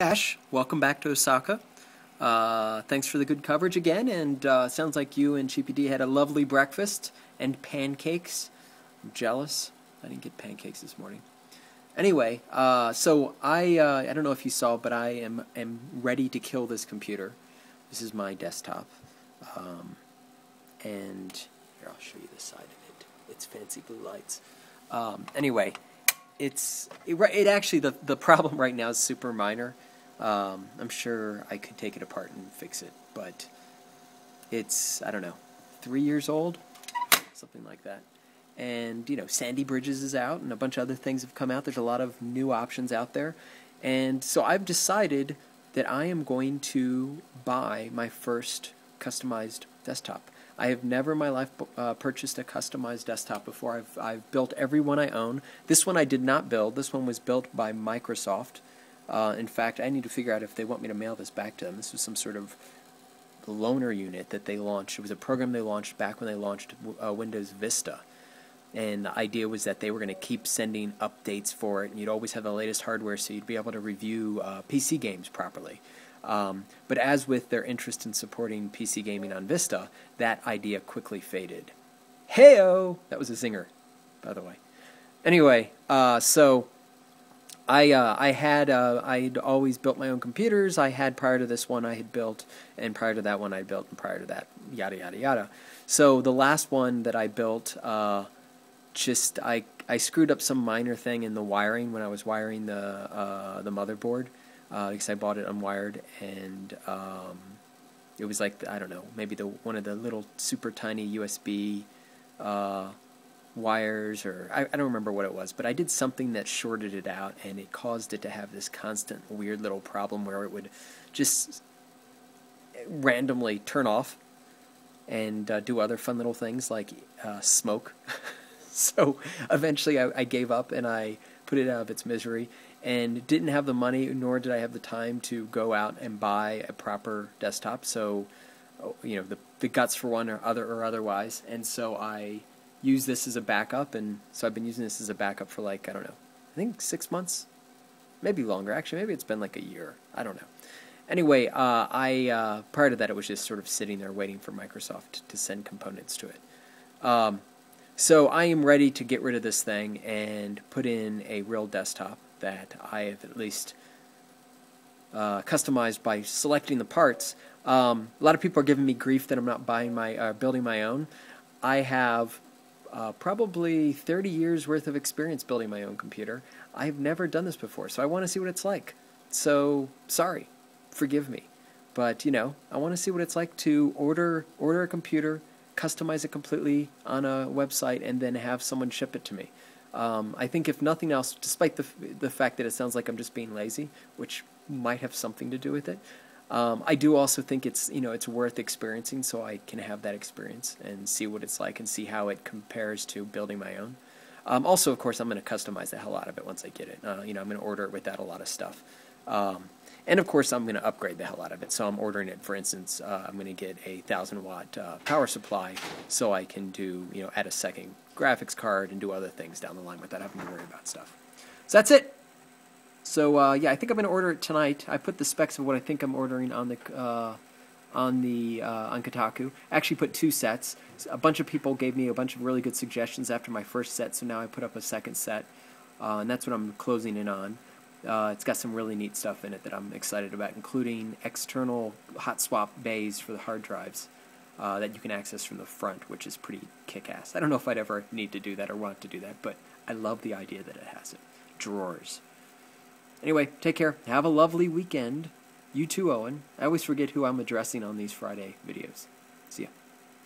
Ash, welcome back to Osaka. Thanks for the good coverage again, and sounds like you and GPD had a lovely breakfast and pancakes. I'm jealous. I didn't get pancakes this morning. Anyway, so I don't know if you saw, but I am ready to kill this computer. This is my desktop, and here I'll show you the side of it. It's fancy blue lights. Anyway, it actually the problem right now is super minor. I'm sure I could take it apart and fix it, but it's, I don't know, 3 years old, something like that. And, you know, Sandy Bridges is out, and a bunch of other things have come out. There's a lot of new options out there. And so I've decided that I am going to buy my first customized desktop. I have never in my life purchased a customized desktop before. I've built every one I own. This one I did not build. This one was built by Microsoft. In fact, I need to figure out if they want me to mail this back to them. This was some sort of loaner unit that they launched. It was a program they launched back when they launched Windows Vista. And the idea was that they were going to keep sending updates for it, and you'd always have the latest hardware, so you'd be able to review PC games properly. But as with their interest in supporting PC gaming on Vista, that idea quickly faded. Heyo! That was a zinger, by the way. Anyway, so I'd always built my own computers. I had prior to this one I had built, and prior to that one I built, and prior to that, yada yada yada. So the last one that I built, I screwed up some minor thing in the wiring when I was wiring the motherboard, because I bought it unwired, and it was like, I don't know, maybe one of the little super tiny USB wires, or I don't remember what it was, but I did something that shorted it out, and it caused it to have this constant weird little problem where it would just randomly turn off and do other fun little things like smoke. So eventually I gave up and I put it out of its misery, and didn't have the money, nor did I have the time to go out and buy a proper desktop. So, you know, the guts for one or otherwise, and so I use this as a backup, and so I've been using this as a backup for, like, I don't know, I think 6 months, maybe longer. Actually, maybe it's been like a year. I don't know. Anyway, prior to that, it was just sort of sitting there waiting for Microsoft to send components to it. So I am ready to get rid of this thing and put in a real desktop that I have at least customized by selecting the parts. A lot of people are giving me grief that I'm not building my own. I have probably 30 years worth of experience building my own computer. I've never done this before, so I want to see what it's like. So, sorry, forgive me. But, you know, I want to see what it's like to order a computer, customize it completely on a website, and then have someone ship it to me. I think if nothing else, despite the fact that it sounds like I'm just being lazy, which might have something to do with it, I do also think it's worth experiencing, so I can have that experience and see what it's like and see how it compares to building my own. Also, of course, I'm going to customize the hell out of it once I get it. I'm going to order it without a lot of stuff. And of course, I'm going to upgrade the hell out of it. So I'm ordering it, for instance, I'm going to get a 1,000-watt power supply, so I can do, add a second graphics card and do other things down the line without having to worry about stuff. So that's it. So yeah, I think I'm going to order it tonight. I put the specs of what I think I'm ordering on Kotaku. I actually put 2 sets. A bunch of people gave me a bunch of really good suggestions after my first set, so now I put up a second set, and that's what I'm closing in on. It's got some really neat stuff in it that I'm excited about, including external hot swap bays for the hard drives that you can access from the front, which is pretty kick-ass. I don't know if I'd ever need to do that or want to do that, but I love the idea that it has it. Drawers. Anyway, take care. Have a lovely weekend. You too, Owen. I always forget who I'm addressing on these Friday videos. See ya.